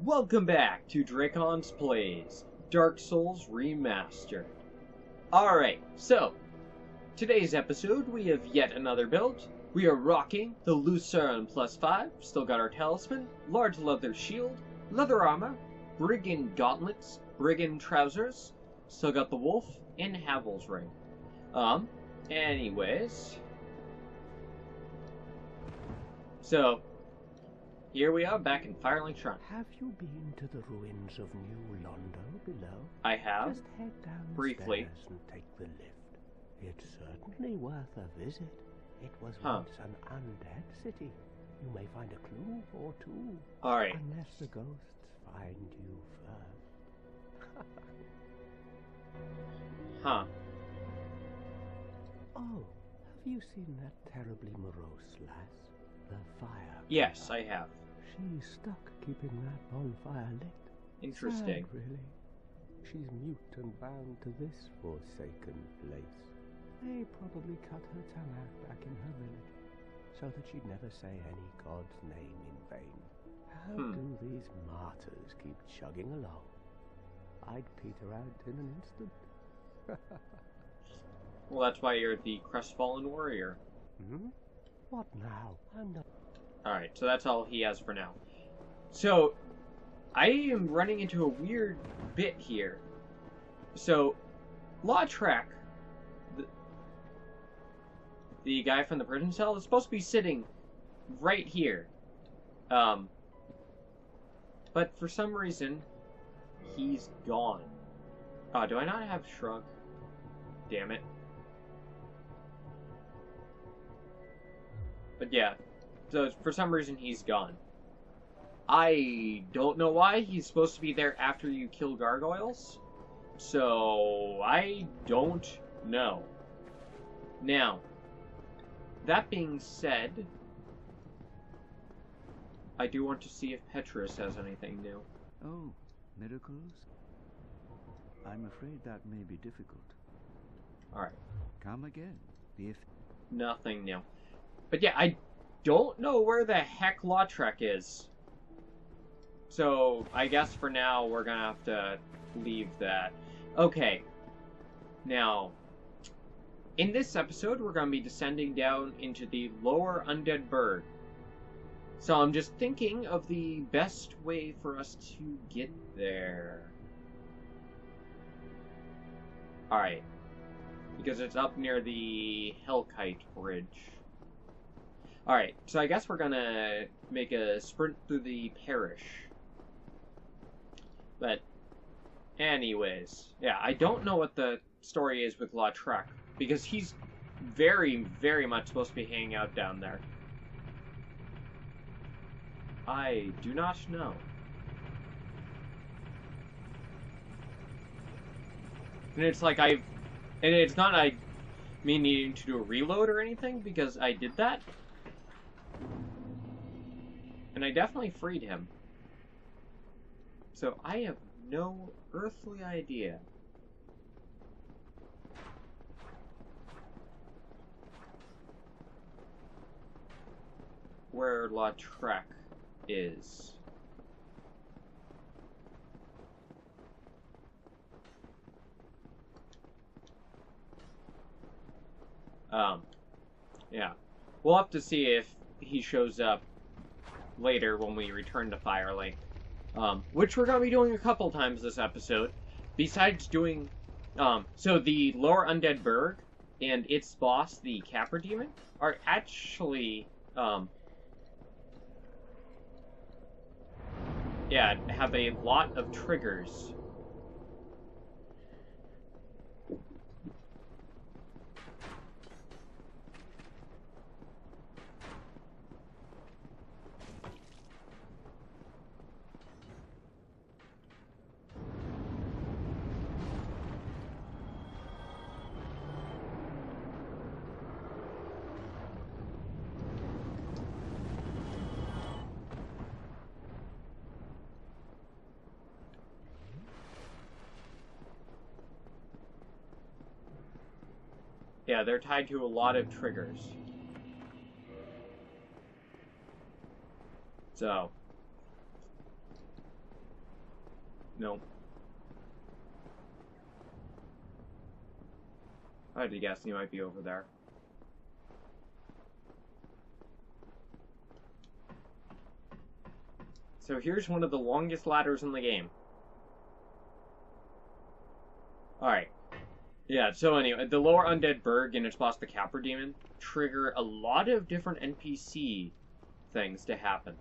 Welcome back to Dracon's Plays Dark Souls Remastered. Alright, so, today's episode we have yet another build. We are rocking the Lucerne +5, still got our talisman, large leather shield, leather armor, brigand gauntlets, brigand trousers, still got the wolf, and Havel's ring. Anyways. So, here we are back in Firelink Shrine. Have you been to the ruins of New Londo below? I have. Just head down Briefly. the stairs and take the lift. It's certainly worth a visit. It was Huh. once an undead city. You may find a clue or two. Alright. Unless the ghosts find you first. Huh. Oh, have you seen that terribly morose lass? The fire. Yes, I have. She's stuck keeping that bonfire lit. Interesting. Sad, really. She's mute and bound to this forsaken place. They probably cut her tongue out back in her village, so that she'd never say any god's name in vain. How do these martyrs keep chugging along? I'd peter out in an instant. Well, that's why you're the crestfallen warrior. Hmm? What now? I'm not... Alright, so that's all he has for now. So, I am running into a weird bit here. So, Lautrec, the guy from the prison cell, is supposed to be sitting right here. But for some reason, he's gone. Oh, do I not have Shrug? Damn it. But yeah, so for some reason he's gone. I don't know why. He's supposed to be there after you kill gargoyles. So, I don't know. Now, that being said, I do want to see if Petrus has anything new. Oh, miracles? I'm afraid that may be difficult. Alright. Come again, if... Nothing new. But yeah, I don't know where the heck Lautrec is. So, I guess for now, we're gonna have to leave that. Okay. Now, in this episode, we're gonna be descending down into the Lower Undead Burg. So I'm just thinking of the best way for us to get there. Alright. Because it's up near the Hellkite Bridge. Alright, so I guess we're gonna make a sprint through the parish. But, anyways, yeah, I don't know what the story is with Lautrec, because he's very, very much supposed to be hanging out down there. I do not know. And it's like and it's not me needing to do a reload or anything, because I did that. And I definitely freed him. So I have no earthly idea. Where Lautrec is. Yeah. We'll have to see if he shows up later when we return to Firelink. Which we're going to be doing a couple times this episode. Besides doing... so the Lower Undead Burg and its boss, the Capra Demon, are actually... yeah, have a lot of triggers. Yeah, they're tied to a lot of triggers. So, Nope. I had to guess he might be over there. So here's one of the longest ladders in the game. Alright. Yeah, so anyway, the Lower Undead Burg and its boss, the Capra Demon, trigger a lot of different NPC things to happen.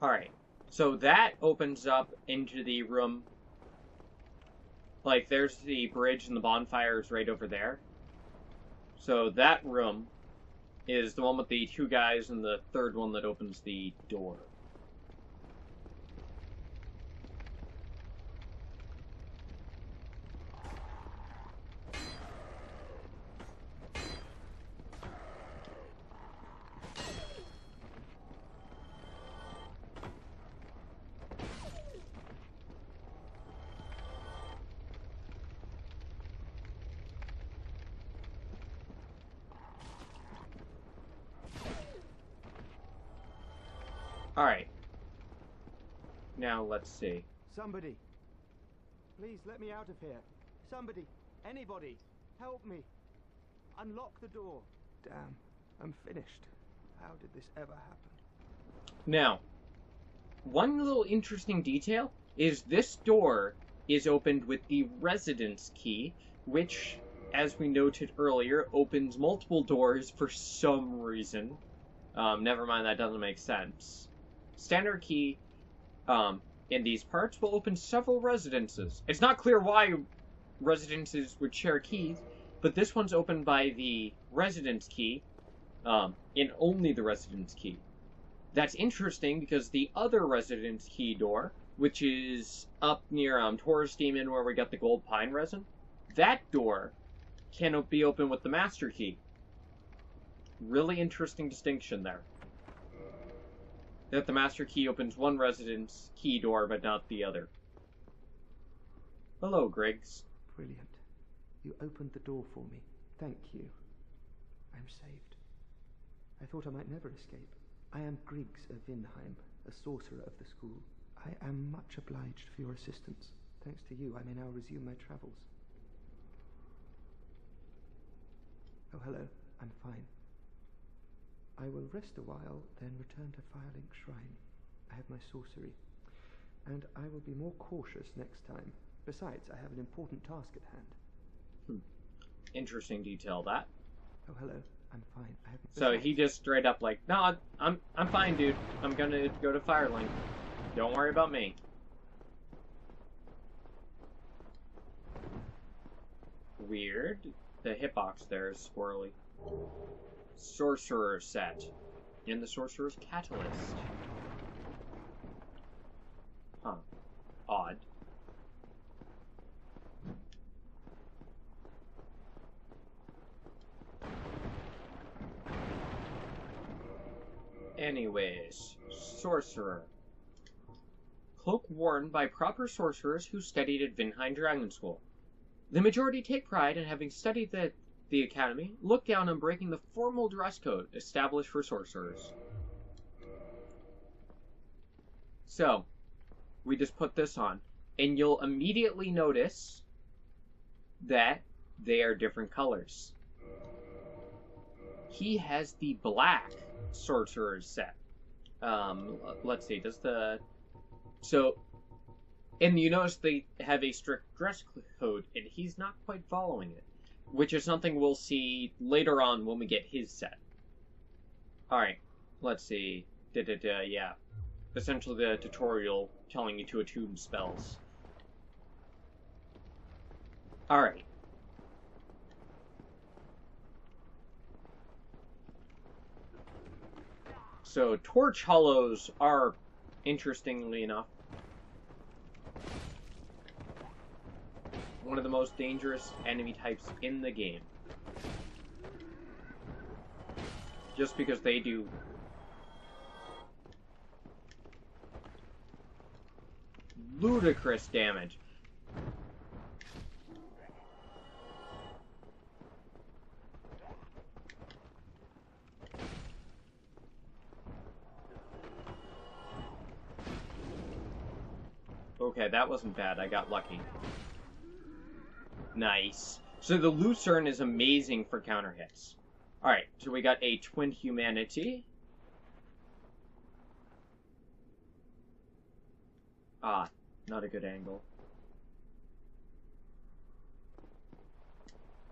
Alright, so that opens up into the room. Like, there's the bridge and the bonfires right over there. So that room is the one with the two guys and the third one that opens the door. Alright. Now, let's see. Somebody! Please let me out of here. Somebody! Anybody! Help me! Unlock the door! Damn, I'm finished. How did this ever happen? Now, one little interesting detail is this door is opened with the residence key, which, as we noted earlier, opens multiple doors for some reason. Never mind, that doesn't make sense. Standard key, in these parts, will open several residences. It's not clear why residences would share keys, but this one's opened by the residence key, and only the residence key. That's interesting because the other residence key door, which is up near Taurus Demon where we got the gold pine resin, that door can be opened with the master key. Really interesting distinction there. That the master key opens one residence key door, but not the other. Hello, Griggs. Brilliant. You opened the door for me. Thank you. I'm saved. I thought I might never escape. I am Griggs of Vinheim, a sorcerer of the school. I am much obliged for your assistance. Thanks to you, I may now resume my travels. Oh, hello. I'm fine. I will rest a while, then return to Firelink Shrine. I have my sorcery, and I will be more cautious next time. Besides, I have an important task at hand. Interesting detail, that. Oh, hello. I'm fine. I have... So he just straight up like, no, I'm fine, dude. I'm gonna go to Firelink. Don't worry about me. Weird. The hitbox there is squirrely. Sorcerer set. In the Sorcerer's Catalyst. Huh. Odd. Anyways, Sorcerer. Cloak worn by proper sorcerers who studied at Vinheim Dragon School. The majority take pride in having studied the academy, look down on breaking the formal dress code established for sorcerers. So, we just put this on, and you'll immediately notice that they are different colors. He has the black sorcerer's set. Let's see, does the... So, and you notice they have a strict dress code, and he's not quite following it. Which is something we'll see later on when we get his set. Alright, let's see. Yeah. Essentially the tutorial telling you to attune spells. Alright. So, Torch Hollows are, interestingly enough, one of the most dangerous enemy types in the game. Just because they do ludicrous damage. Okay, that wasn't bad. I got lucky. Nice. So the Lucerne is amazing for counter hits. Alright, so we got a Twin Humanity. Ah, not a good angle.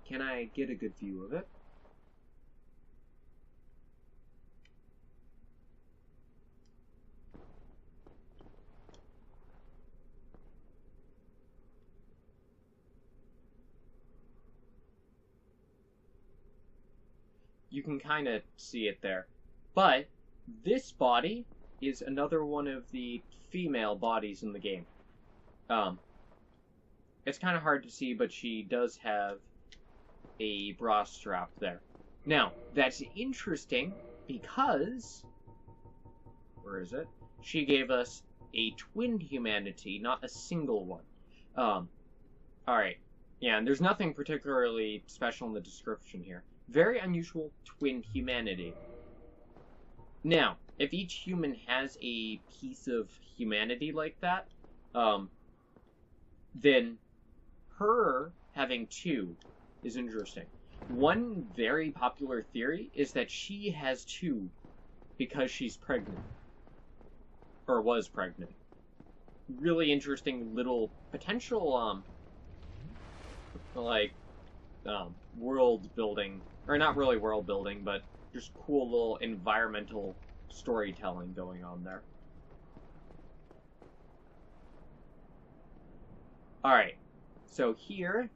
Can I get a good view of it? You can kind of see it there. But this body is another one of the female bodies in the game. It's kind of hard to see, but she does have a bra strap there. Now, that's interesting because... Where is it? She gave us a twin humanity, not a single one. Alright. Yeah, and there's nothing particularly special in the description here. Very unusual twin humanity. Now, if each human has a piece of humanity like that, then her having two is interesting. One very popular theory is that she has two because she's pregnant. Or was pregnant. Really interesting little potential, world building. Or not really world building, but just cool little environmental storytelling going on there. Alright, so here...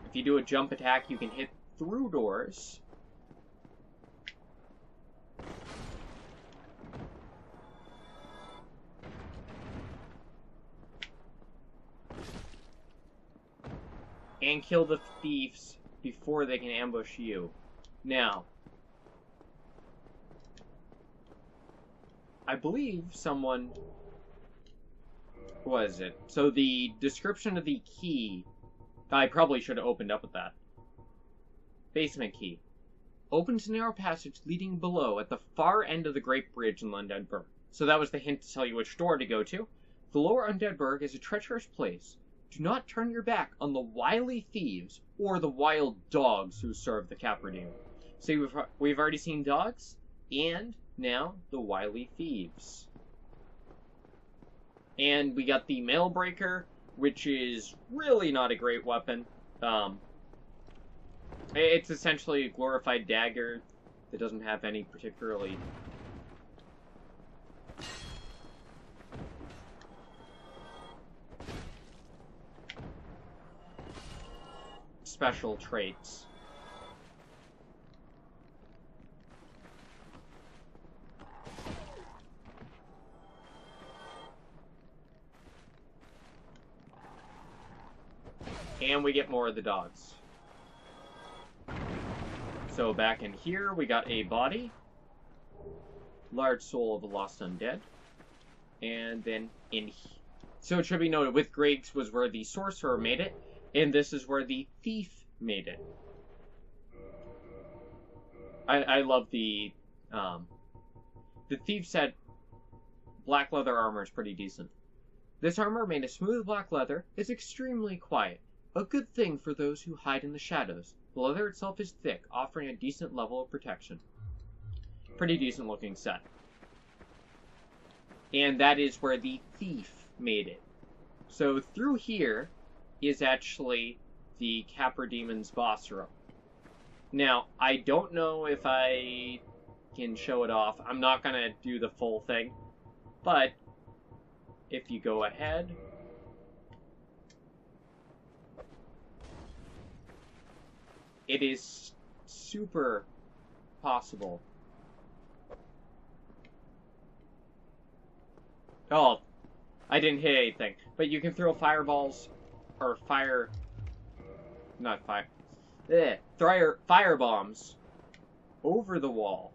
If you do a jump attack, you can hit through doors. And kill the thieves before they can ambush you. Now, I believe someone... What is it? So the description of the key... I probably should have opened up with that. Basement key. Opens a narrow passage leading below at the far end of the Great Bridge in Undead Burg. So that was the hint to tell you which door to go to. The Lower Undead Burg is a treacherous place. Do not turn your back on the wily thieves or the wild dogs who serve the Capra Demon. See, we've already seen dogs, and now the wily thieves. And we got the Mail Breaker, which is really not a great weapon. It's essentially a glorified dagger that doesn't have any particularly... special traits. And we get more of the dogs. So back in here, we got a body. Large soul of a lost undead. And then in... So it should be noted, with Greg's was where the sorcerer made it. And this is where the thief made it. I love the thief said black leather armor is pretty decent. This armor made of smooth black leather is extremely quiet. A good thing for those who hide in the shadows. The leather itself is thick, offering a decent level of protection. Pretty decent looking set. And that is where the thief made it. So through here is actually the Capra Demon's boss room. Now, I don't know if I can show it off. I'm not going to do the full thing. But, if you go ahead... It is super possible. Oh, I didn't hit anything. But you can throw fireballs, or fire... Not fire... Fire bombs over the wall.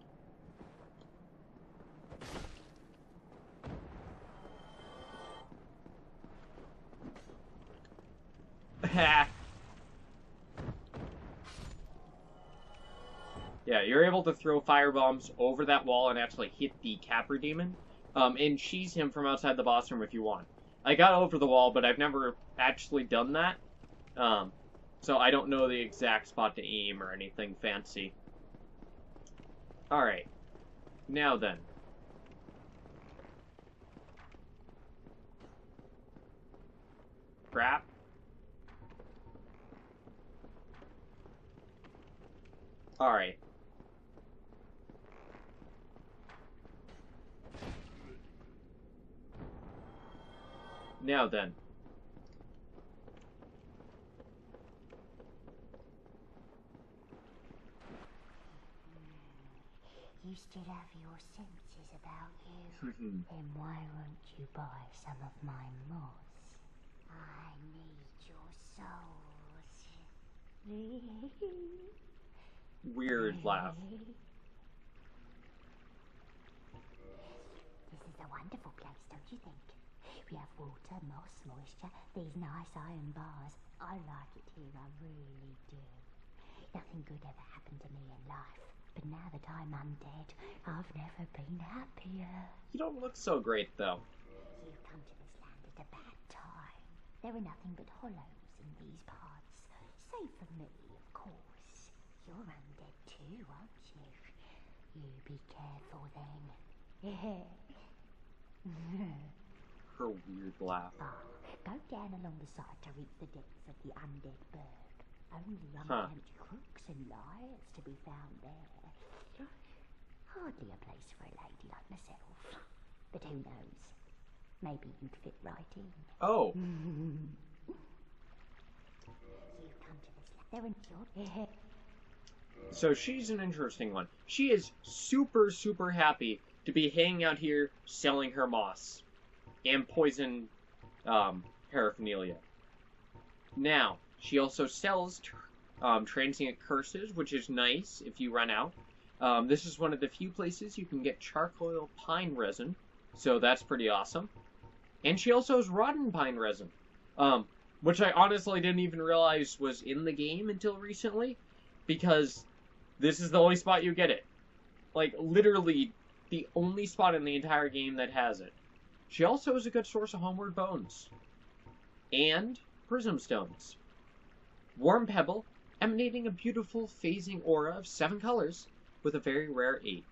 Yeah, you're able to throw firebombs over that wall and actually hit the Capra Demon, and cheese him from outside the boss room if you want. I got over the wall, but I've never actually done that, so I don't know the exact spot to aim or anything fancy. Alright, now then. Crap. Alright. Now then. You still have your senses about you. Then why won't you buy some of my moss? I need your souls. Weird laugh. This is a wonderful place, don't you think? We have water, moss, moisture, these nice iron bars. I like it here, I really do. Nothing good ever happened to me in life, but now that I'm undead, I've never been happier. You don't look so great, though. You've come to this land at a bad time. There are nothing but hollows in these parts. Save for me, of course. You're undead too, aren't you? You be careful then. Her weird laugh. Go down along the side to reach the depths of the Undead Burg. Only unkempt crooks and liars to be found there. Hardly a place for a lady like myself. But who knows? Maybe you'd fit right in. Oh. You've come to this land. So she's an interesting one. She is super, super happy to be hanging out here selling her moss and poison paraphernalia. Now, she also sells transient curses, which is nice if you run out. This is one of the few places you can get charcoal pine resin, so that's pretty awesome. And she also has rotten pine resin, which I honestly didn't even realize was in the game until recently, because this is the only spot you get it. Like, literally, the only spot in the entire game that has it. She also is a good source of homeward bones. And prism stones. Warm pebble, emanating a beautiful phasing aura of 7 colors, with a very rare 8th.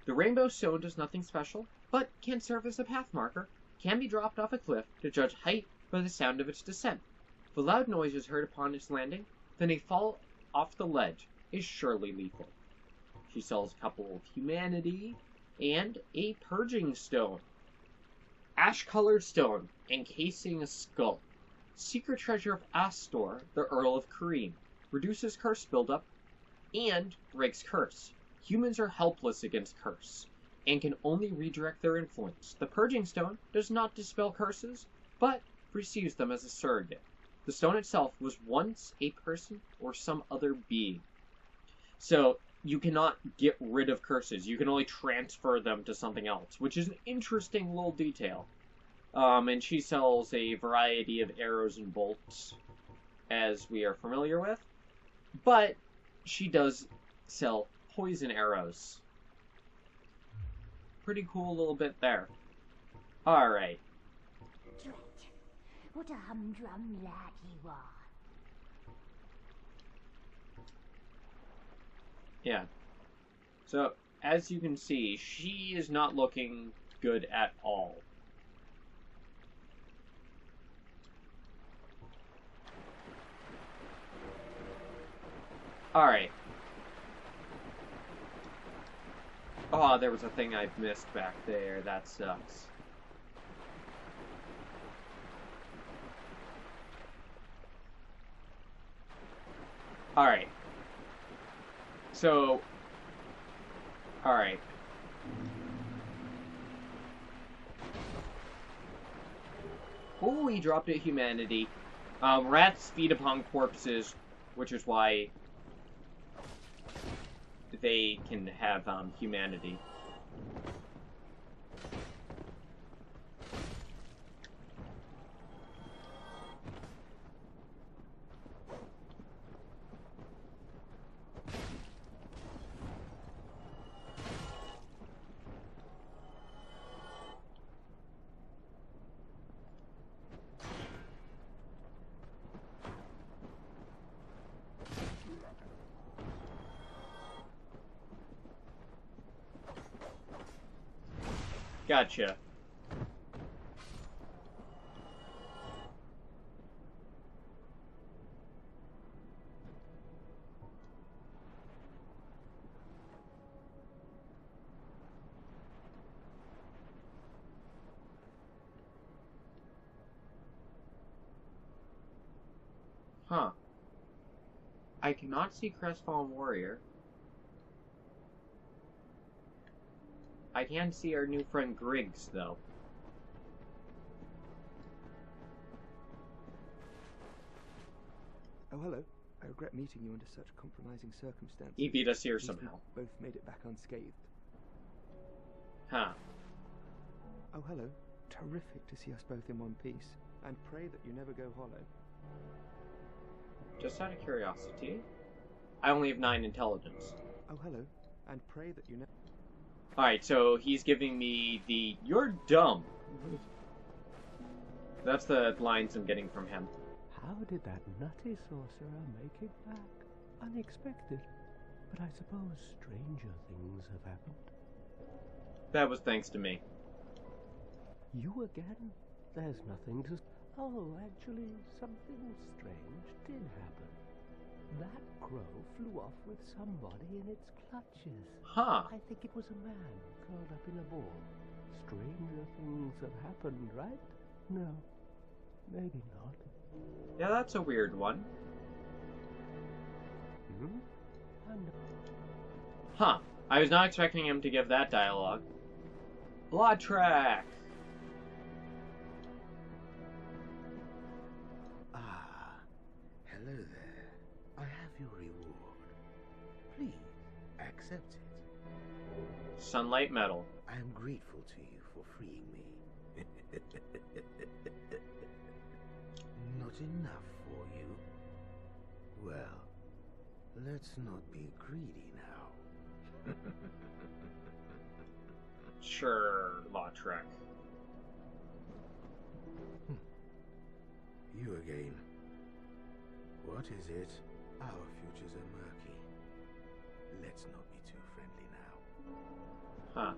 The rainbow stone does nothing special, but can serve as a path marker, can be dropped off a cliff to judge height by the sound of its descent. If a loud noise is heard upon its landing, then a fall off the ledge is surely lethal. She sells a couple of humanity and a purging stone. Ash-colored stone encasing a skull. Secret treasure of Astor, the Earl of Kareem. Reduces curse buildup and breaks curse. Humans are helpless against curse and can only redirect their influence. The purging stone does not dispel curses, but receives them as a surrogate. The stone itself was once a person or some other being. So you cannot get rid of curses. You can only transfer them to something else, which is an interesting little detail. And she sells a variety of arrows and bolts, as we are familiar with. But she does sell poison arrows. Pretty cool little bit there. Alright. Drat, what a humdrum lad you are. Yeah. So, as you can see, she is not looking good at all. Alright. Oh, there was a thing I missed back there. That sucks. Alright. So, alright. Oh, he dropped a humanity. Rats feed upon corpses, which is why they can have humanity. Gotcha. Huh. I cannot see Crestfallen Warrior. I can see our new friend Griggs, though. Oh, hello. I regret meeting you under such compromising circumstances. He beat us here At least we somehow. both made it back unscathed. Huh. Oh, hello. Terrific to see us both in one piece. And pray that you never go hollow. Just out of curiosity. I only have 9 intelligence. Oh, hello. And pray that you never... Alright, so he's giving me the "you're dumb." That's the lines I'm getting from him. How did that nutty sorcerer make it back? Unexpected. But I suppose stranger things have happened. That was thanks to me. You again? There's nothing to... Oh, actually, something strange did happen. That crow flew off with somebody in its clutches. Huh. I think it was a man curled up in a ball. Stranger things have happened, right? No, maybe not. Yeah, that's a weird one. And Huh. I was not expecting him to give that dialogue. Blood track! Ah, hello there. I have your reward. Please, accept it. Sunlight metal. I am grateful to you for freeing me. Not enough for you? Well, let's not be greedy now. Sure, Lautrec. You again. What is it? Our futures are murky. Let's not be too friendly now. Huh.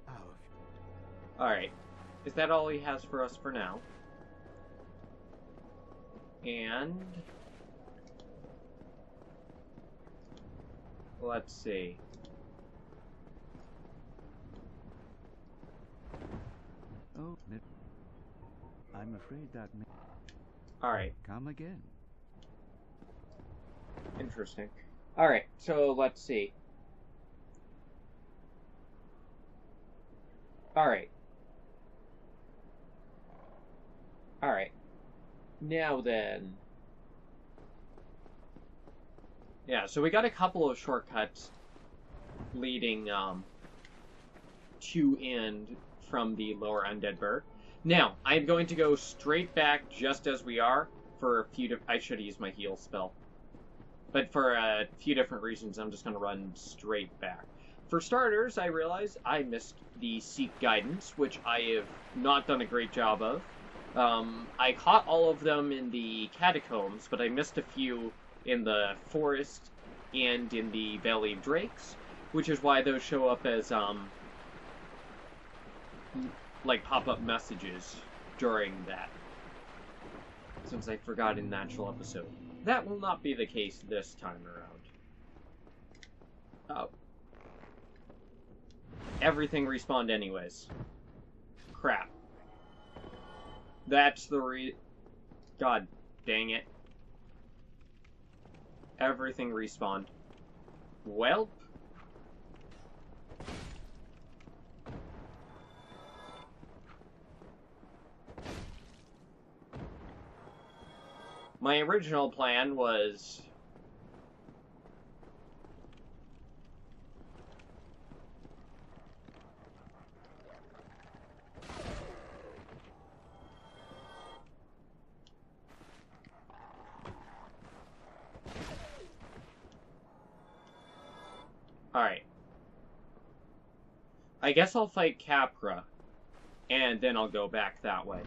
Our Alright. Is that all he has for us for now? And... let's see. Oh, I'm afraid that may Alright. come again. Interesting. Alright, so let's see. Alright. Alright. Now then. Yeah, so we got a couple of shortcuts leading to and from the Lower Undead Burg. Now, I'm going to go straight back just as we are for a few I should have used my heal spell. But for a few different reasons, I'm just going to run straight back. For starters, I realize I missed the Seek Guidance, which I have not done a great job of. I caught all of them in the Catacombs, but I missed a few in the Forest and in the Valley of Drakes, which is why those show up as, like, pop-up messages during that, since I forgot in the actual episode. That will not be the case this time around. Oh. Everything respawned anyways. Crap. That's the God dang it. Everything respawned. Welp. My original plan was I guess I'll fight Capra, and then I'll go back that way.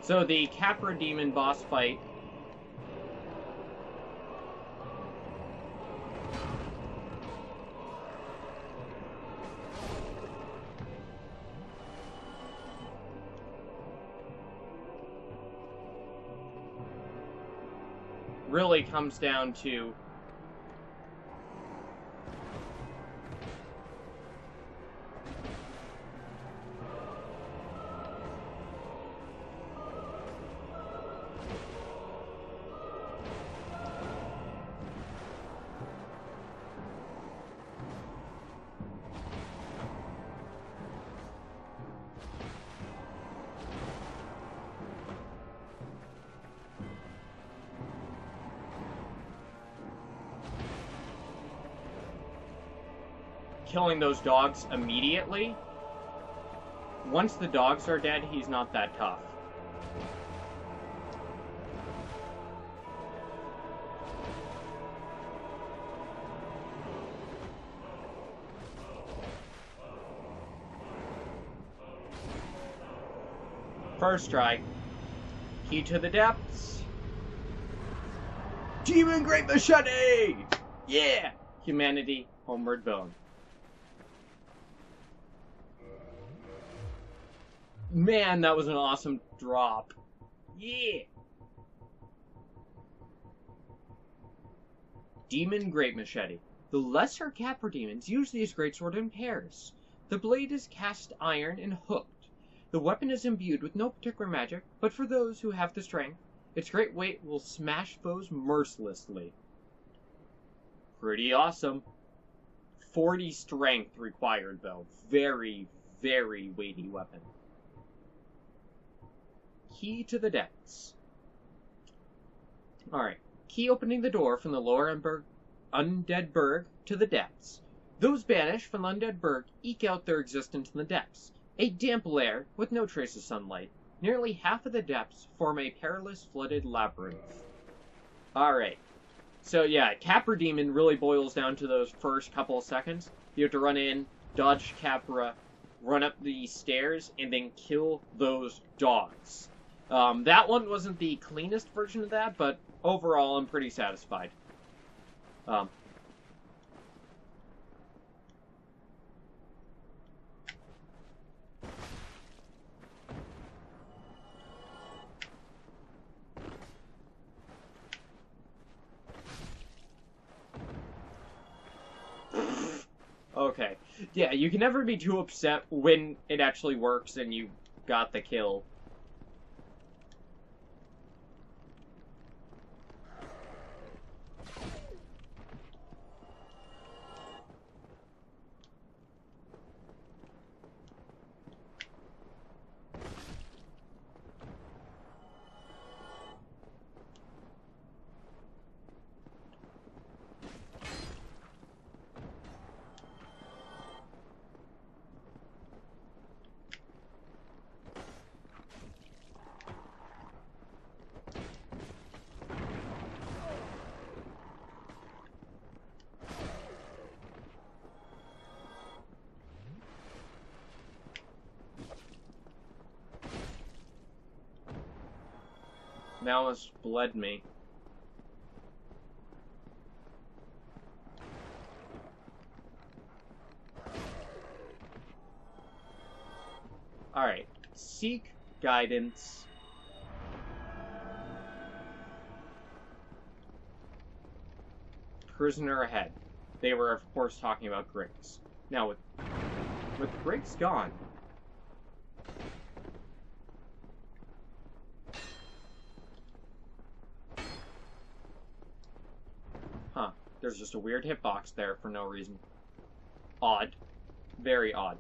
So the Capra Demon boss fight really comes down to killing those dogs immediately. Once the dogs are dead, he's not that tough. First try. Key to the depths. Demon Great Machete! Yeah! Humanity, homeward bound. Man, that was an awesome drop. Yeah! Demon Great Machete. The lesser Capra demons use these greatsword in pairs. The blade is cast iron and hooked. The weapon is imbued with no particular magic, but for those who have the strength, its great weight will smash foes mercilessly. Pretty awesome. 40 strength required, though. Very, very weighty weapon. Key to the depths. Alright. Key opening the door from the Lower Undead Burg to the depths. Those banished from the Undead Burg eke out their existence in the depths. A damp lair with no trace of sunlight. Nearly half of the depths form a perilous flooded labyrinth. Alright. So yeah, Capra Demon really boils down to those first couple of seconds. You have to run in, dodge Capra, run up the stairs, and then kill those dogs. That one wasn't the cleanest version of that, but overall I'm pretty satisfied. Okay. Yeah, you can never be too upset when it actually works and you got the kill. That almost bled me. Alright. Seek guidance. Prisoner ahead. They were, of course, talking about Griggs. Now, with Griggs gone, there's just a weird hitbox there for no reason. Odd. Very odd.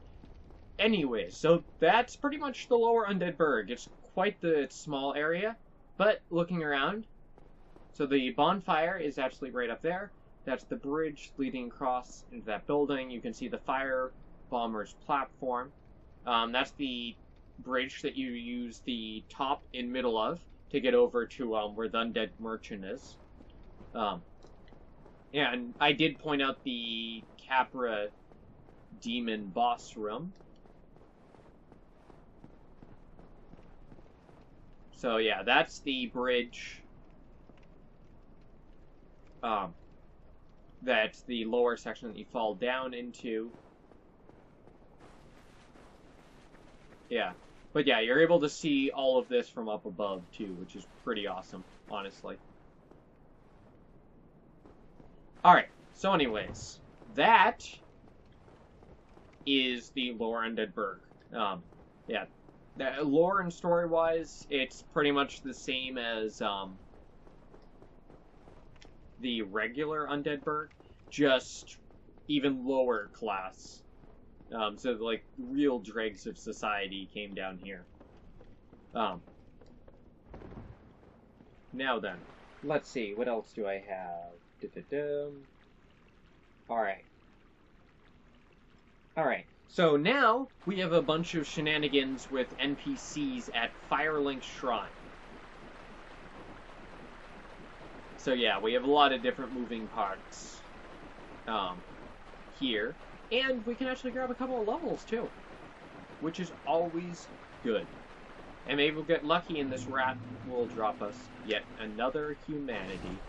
Anyway, so that's pretty much the Lower Undead Burg. It's quite the small area, but looking around, so the bonfire is actually right up there. That's the bridge leading across into that building. You can see the fire bomber's platform. That's the bridge that you use the top and middle of to get over to where the Undead Merchant is. And I did point out the Capra Demon boss room. So yeah, that's the bridge. That's the lower section that you fall down into. Yeah. But yeah, you're able to see all of this from up above, too, which is pretty awesome, honestly. Alright, so anyways, that is the Lower Undead Burg. Yeah. Lore and story-wise, it's pretty much the same as, the regular Undead Burg, just even lower class. So, like, real dregs of society came down here. Now then, let's see, what else do I have? Alright. Alright, so now we have a bunch of shenanigans with NPCs at Firelink Shrine. So yeah, we have a lot of different moving parts here. And we can actually grab a couple of levels, too. Which is always good. And maybe we'll get lucky and this rat will drop us yet another humanity.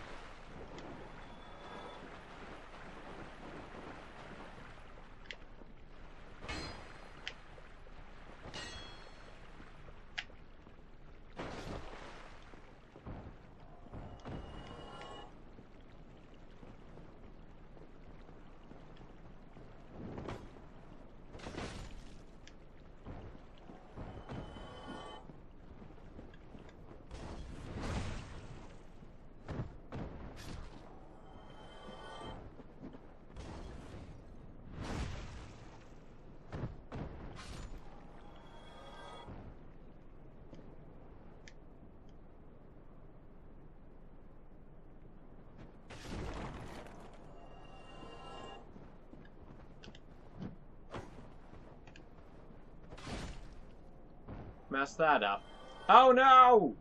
Mess that up. Oh no!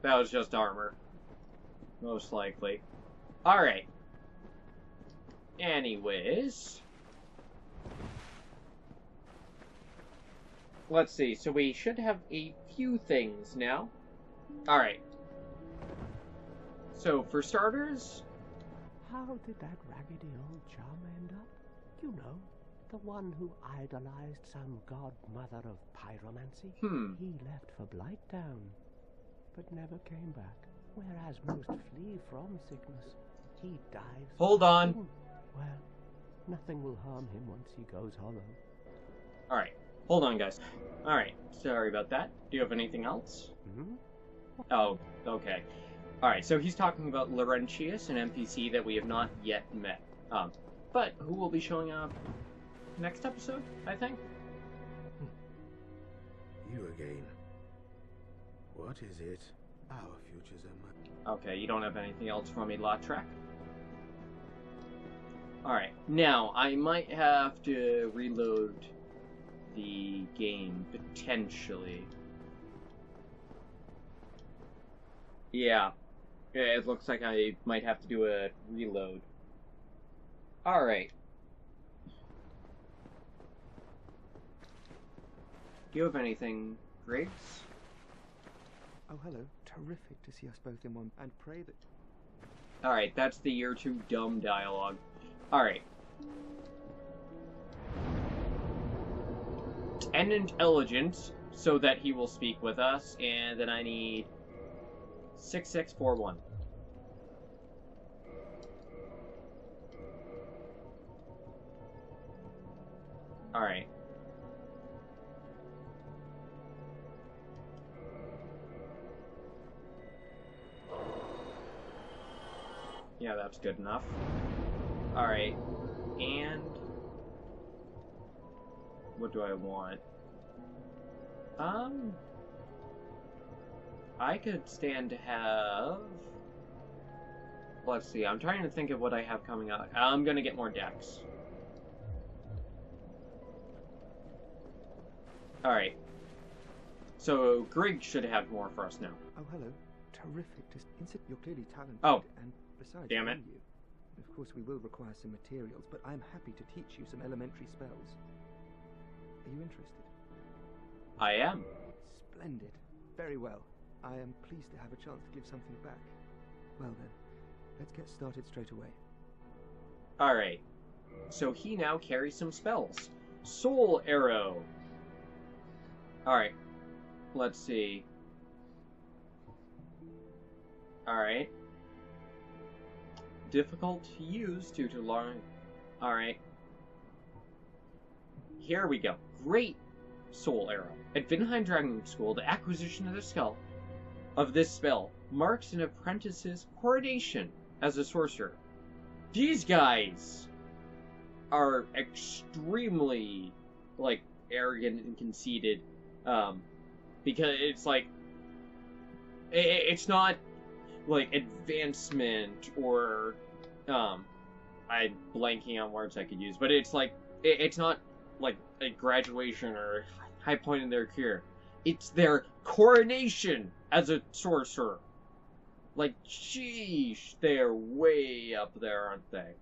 That was just armor. Most likely. Alright. Anyways. Let's see. So we should have a few things now. Alright. So, for starters... How did that raggedy old chum end up? You know, the one who idolized some godmother of pyromancy. He left for Blighttown, but never came back. Whereas most flee from sickness, he dives. Hold on. Well, nothing will harm him once he goes hollow. Alright. Hold on, guys. Alright. Sorry about that. Do you have anything else? Oh, okay. Alright, so he's talking about Laurentius, an NPC that we have not yet met. But who will be showing up next episode, I think? You again. What is it? Our futures are Okay, you don't have anything else for me, Lautrec? Alright, now, I might have to reload the game, potentially. Yeah. It looks like I might have to do a reload. Alright. Do you have anything, Griggs? Oh, hello. Terrific to see us both in one, and pray that... Alright, that's the "you're too dumb" dialogue. Alright. And intelligence, so that he will speak with us, and then I need 6641. Alright. Yeah, that's good enough. Alright. And... what do I want? I could stand to have... let's see, I'm trying to think of what I have coming up. I'm gonna get more decks. Alright. So, Griggs should have more for us now. Oh, hello. Terrific to... You're clearly talented. Oh. And Besides, Damn I it. know you. Of course, we will require some materials, but I'm happy to teach you some elementary spells. Are you interested? I am. Splendid. Very well. I am pleased to have a chance to give something back. Well then, let's get started straight away. Alright. So he now carries some spells. Soul Arrow. Alright. Let's see. Alright. Difficult to use due to long... Alright. Here we go. Great Soul Arrow. At Vinheim Dragon School, the acquisition of this spell marks an apprentice's coronation as a sorcerer. These guys are extremely, like, arrogant and conceited, because it's like, it's not, like, advancement or, I'm blanking on words I could use, but it's like, it's not, like, a graduation or high point in their career. It's their coronation as a sorcerer. Like, sheesh, they're way up there, aren't they?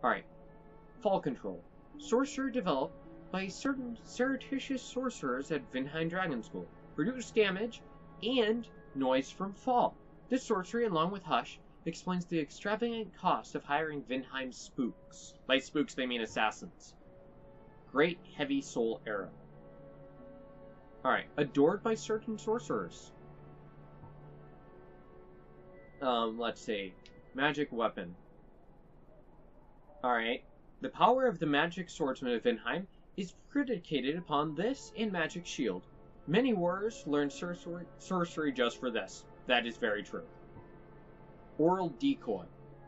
Alright. Fall Control. Sorcerer developed by certain surreptitious sorcerers at Vinheim Dragon School. Reduce damage and noise from fall. This sorcery, along with Hush, explains the extravagant cost of hiring Vinheim spooks. By spooks, they mean assassins. Great Heavy Soul Arrow. Alright. Adored by certain sorcerers. Let's see. Magic Weapon. Alright. The power of the Magic Swordsman of Vinheim is predicated upon this and Magic Shield. Many warriors learn sorcery just for this. That is very true. Oral Decoy.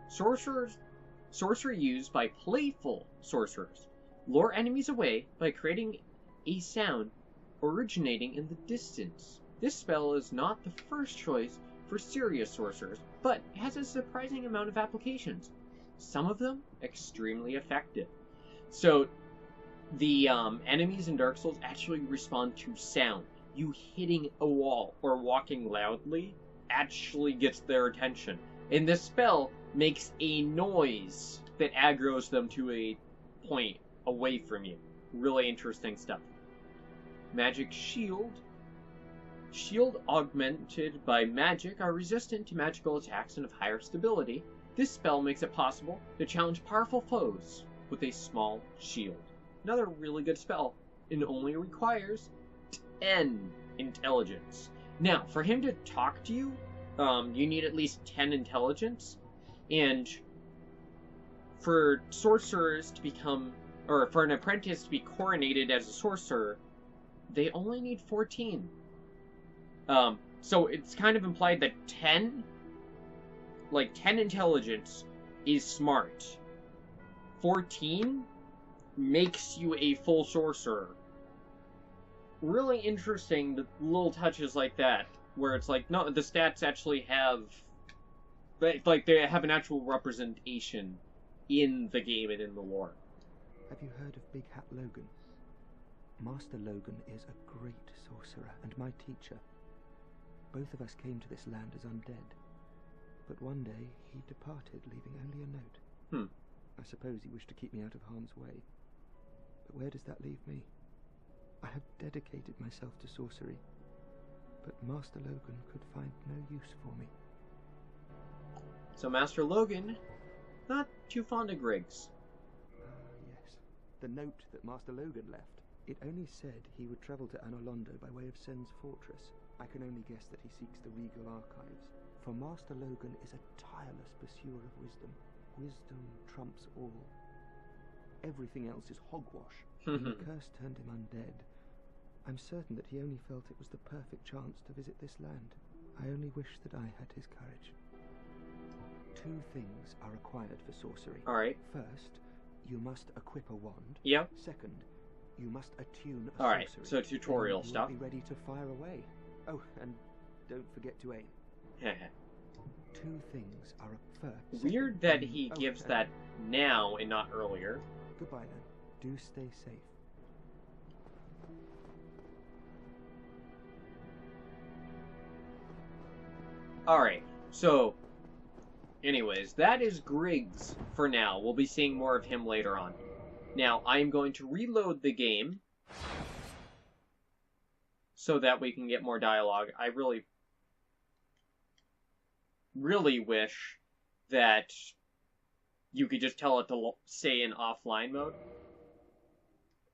Sorcery used by playful sorcerers. Lure enemies away by creating a sound originating in the distance. This spell is not the first choice for serious sorcerers, but has a surprising amount of applications. Some of them extremely effective. So, the enemies in Dark Souls actually respond to sound. You hitting a wall or walking loudly actually gets their attention. And this spell makes a noise that aggroes them to a point away from you. Really interesting stuff. Magic Shield. Shield augmented by magic are resistant to magical attacks and of higher stability. This spell makes it possible to challenge powerful foes with a small shield. Another really good spell. It only requires 10 intelligence. Now, for him to talk to you, you need at least 10 intelligence. And for sorcerers to become, or for an apprentice to be coronated as a sorcerer, they only need 14. So it's kind of implied that 10 intelligence is smart. 14 makes you a full sorcerer. Really interesting, the little touches like that, where it's like, no, the stats actually have, like, they have an actual representation in the game and in the lore. Have you heard of Big Hat Logan? Master Logan is a great sorcerer and my teacher. Both of us came to this land as undead. But one day, he departed, leaving only a note. I suppose he wished to keep me out of harm's way. But where does that leave me? I have dedicated myself to sorcery, but Master Logan could find no use for me. So Master Logan, not too fond of Griggs. Yes. The note that Master Logan left. It only said he would travel to Anolondo by way of Sen's fortress. I can only guess that he seeks the regal archives. For Master Logan is a tireless pursuer of wisdom. Wisdom trumps all. Everything else is hogwash. When the curse turned him undead, I'm certain that he only felt it was the perfect chance to visit this land. I only wish that I had his courage. 2 things are required for sorcery. Alright. First, you must equip a wand. Yep. Second, you must attune a Alright, sorcery. so tutorial Then stuff. Be ready to fire away. Oh, and don't forget to aim. 2 things are first. Weird that he gives that now and not earlier. Goodbye then. Do stay safe. Alright, so Anyways, that is Griggs for now. We'll be seeing more of him later on. Now, I'm going to reload the game so that we can get more dialogue. I really wish that you could just tell it to stay in offline mode.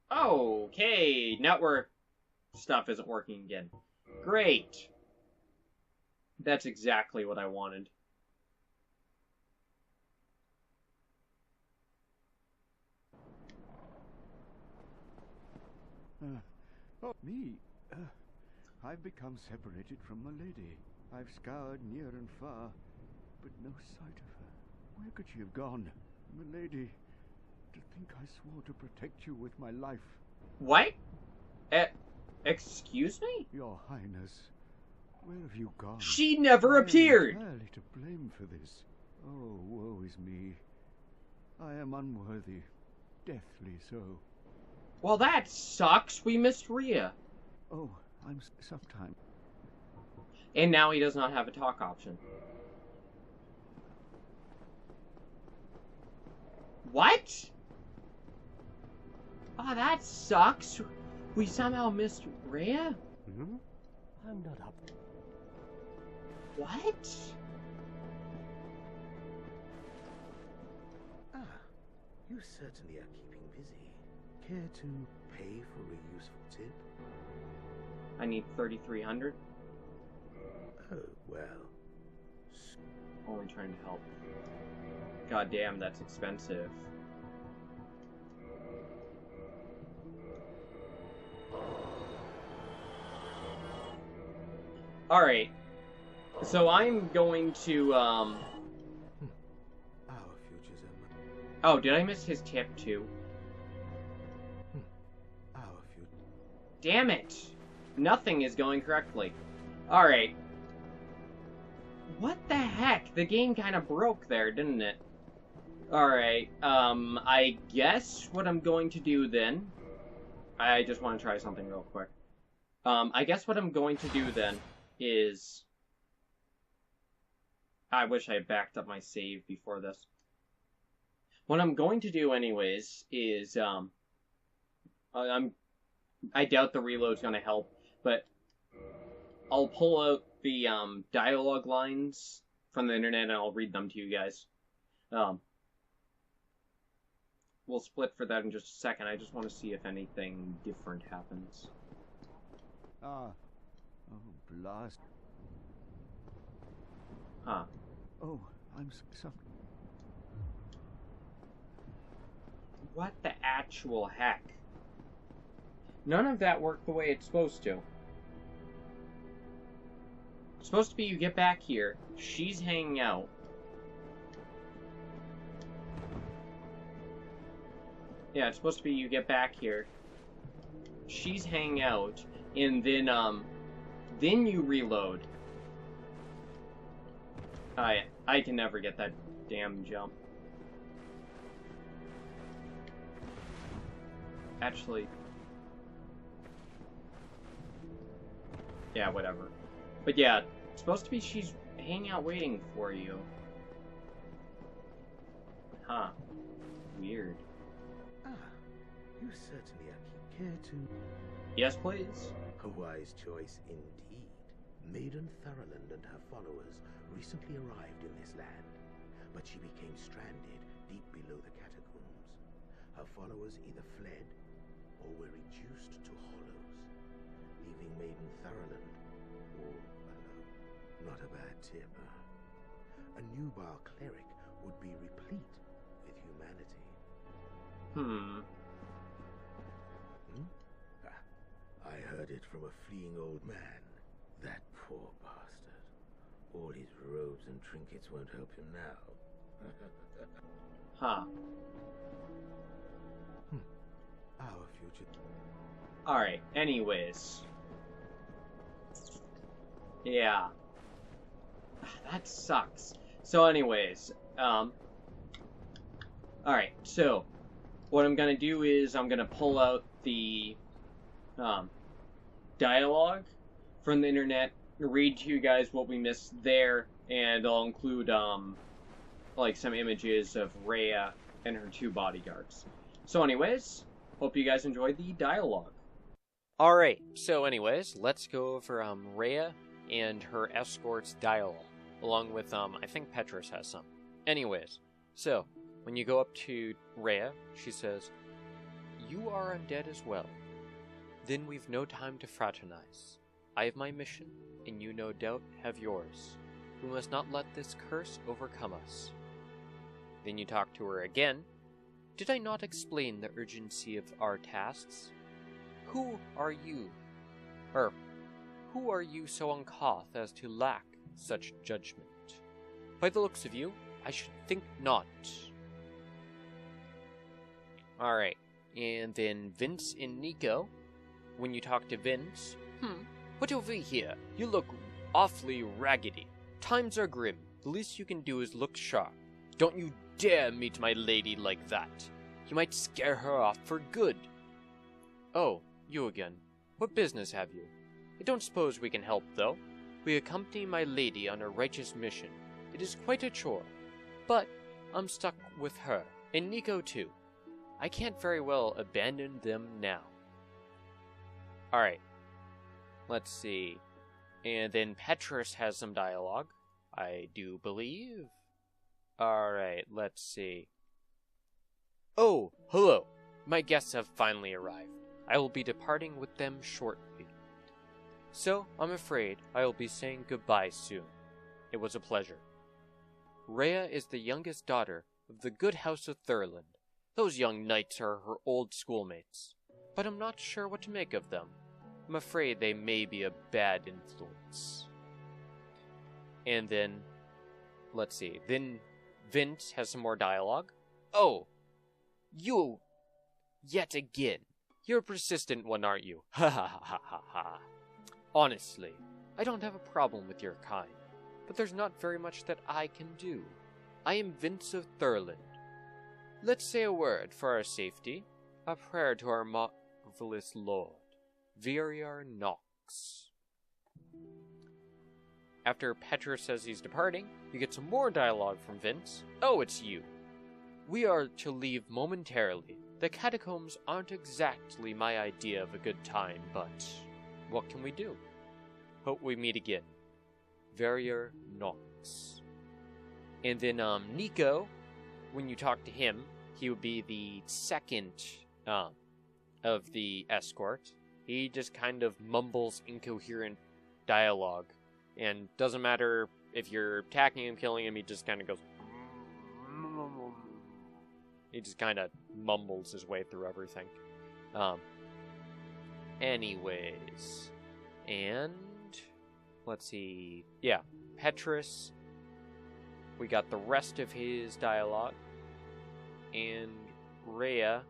Okay, network stuff isn't working again. Great. That's exactly what I wanted. Oh, me. I've become separated from my lady. I've scoured near and far, but no sight of her. Where could she have gone? My lady, to think I swore to protect you with my life. What? Excuse me? Your Highness, where have you gone? She never appeared! I am entirely to blame for this. Oh, woe is me. I am unworthy, deathly so. Well, that sucks. We missed Rhea. Oh, I'm sometime. And now he does not have a talk option. What? Oh, that sucks. We somehow missed Rhea? Hmm? I'm not up. What? Ah, you certainly are keeping busy. Care to pay for a useful tip? I need 3,300. Oh, well. Only trying to help. God damn, that's expensive. Alright. So I'm going to, Our futures are... Oh, did I miss his tip too? Our future... Damn it! Nothing is going correctly. Alright. What the heck? The game kind of broke there, didn't it? Alright, I guess what I'm going to do then... I just want to try something real quick. I guess what I'm going to do then is... I wish I had backed up my save before this. What I'm going to do anyways is, I doubt the reload's gonna help, but I'll pull out the, dialogue lines from the internet and I'll read them to you guys. We'll split for that in just a second. I just want to see if anything different happens. Ah. Oh, blast. Huh. Oh, I'm some... What the actual heck? None of that worked the way it's supposed to. It's supposed to be you get back here, she's hanging out. Yeah, it's supposed to be you get back here, she's hanging out, and then you reload. I can never get that damn jump. Actually... Yeah, whatever. But yeah, it's supposed to be she's hanging out waiting for you. Huh. Weird. Ah, you certainly are care to... Yes, please? A wise choice indeed. Maiden Thurland and her followers recently arrived in this land, but she became stranded deep below the catacombs. Her followers either fled or were reduced to hollows, leaving Maiden Thurland all alone. Not a bad tip, huh? A Nubar cleric would be replete with humanity. Hmm? I heard it from a fleeing old man. That poor bastard. All his robes and trinkets won't help him now. Huh. Our future... Alright, anyways. Yeah. That sucks. So anyways, alright, so what I'm gonna do is I'm gonna pull out the dialogue from the internet, read to you guys what we missed there, and I'll include like, some images of Rhea and her 2 bodyguards. So anyways, hope you guys enjoyed the dialogue. Alright, so anyways, let's go over Rhea and her escort's dialogue, along with, I think Petrus has some. Anyways, so, when you go up to Rhea, she says, "You are undead as well. Then we've no time to fraternize. I have my mission, and you no doubt have yours. We must not let this curse overcome us." Then you talk to her again. "Did I not explain the urgency of our tasks? Who are you so uncouth as to lack such judgment? By the looks of you, I should think not." Alright, and then Vince and Nico, when you talk to Vince, "What over here? You look awfully raggedy. Times are grim. The least you can do is look sharp. Don't you dare meet my lady like that. You might scare her off for good." "Oh, you again. What business have you? I don't suppose we can help, though. We accompany my lady on a righteous mission. It is quite a chore. But I'm stuck with her, and Nico too. I can't very well abandon them now." Alright. Let's see. And then Petrus has some dialogue, I do believe. Alright, let's see. "Oh, hello. My guests have finally arrived. I will be departing with them shortly. So, I'm afraid I will be saying goodbye soon. It was a pleasure. Rhea is the youngest daughter of the good house of Thurland. Those young knights are her old schoolmates, but I'm not sure what to make of them. I'm afraid they may be a bad influence." And then, let's see, then Vince has some more dialogue. "Oh, you, yet again. You're a persistent one, aren't you? Ha ha ha ha ha ha. Honestly, I don't have a problem with your kind, but there's not very much that I can do. I am Vince of Thurland. Let's say a word for our safety, a prayer to our marvelous Lord, Viriar Nox." After Petrus says he's departing, you get some more dialogue from Vince. "Oh, it's you. We are to leave momentarily. The catacombs aren't exactly my idea of a good time, but what can we do? Hope we meet again. Viriar Nox." And then Nico, when you talk to him, he would be the second of the escort. He just kind of mumbles incoherent dialogue, and doesn't matter if you're attacking him, killing him, he just kind of goes... He just kind of mumbles his way through everything. Anyways, and let's see. Yeah, Petrus. We got the rest of his dialogue. And Rhea.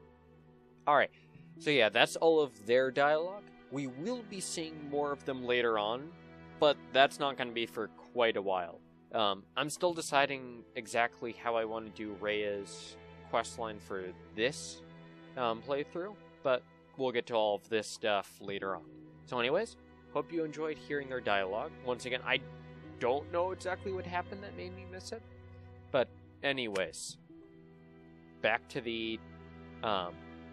Alright, so yeah, that's all of their dialogue. We will be seeing more of them later on, but that's not going to be for quite a while. I'm still deciding exactly how I want to do Rhea's questline for this playthrough, but we'll get to all of this stuff later on. So anyways, hope you enjoyed hearing their dialogue. Once again, I don't know exactly what happened that made me miss it, but anyways, back to the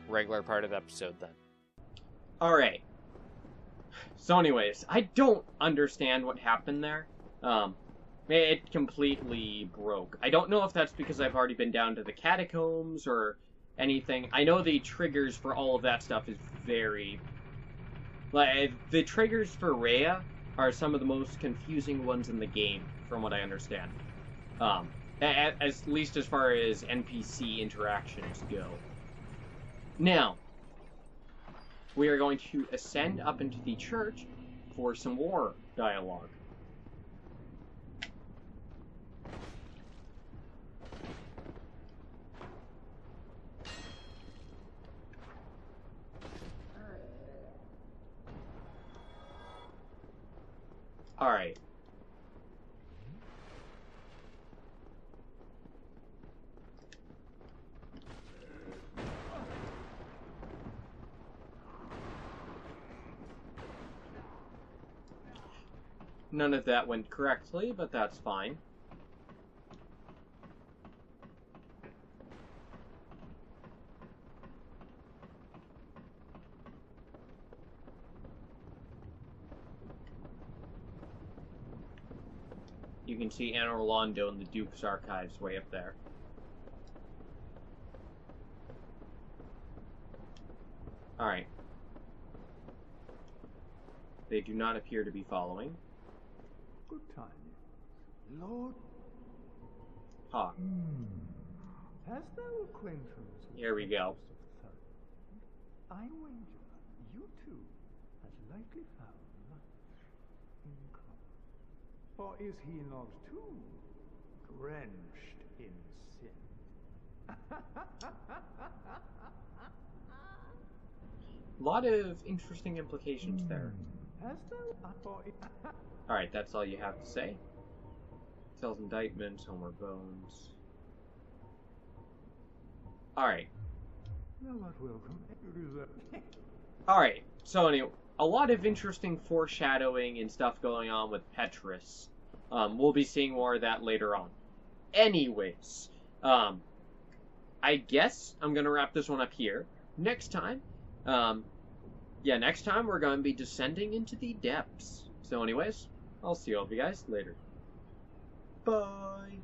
regular part of the episode then. Alright. So anyways, I don't understand what happened there. It completely broke. I don't know if that's because I've already been down to the catacombs or anything. I know the triggers for all of that stuff is very... Like, the triggers for Rhea are some of the most confusing ones in the game, from what I understand. At least as far as NPC interactions go. Now, we are going to ascend up into the church for some more dialogue. Alright. None of that went correctly, but that's fine. You can see Anor Londo and the Duke's Archives way up there. Alright. They do not appear to be following. Good time. Lord. Ha. Hast thou acquaintance with Here we go. I wager you too has likely found in common. For is he not too drenched in sin? A lot of interesting implications there. Hast thou Alright, that's all you have to say. Tells indictments, Homer Bones. Alright. Thou art welcome. Alright, so anyway, a lot of interesting foreshadowing and stuff going on with Petrus. We'll be seeing more of that later on. Anyways, I guess I'm gonna wrap this one up here. Next time, next time we're gonna be descending into the depths. So anyways, I'll see all of you guys later. Bye!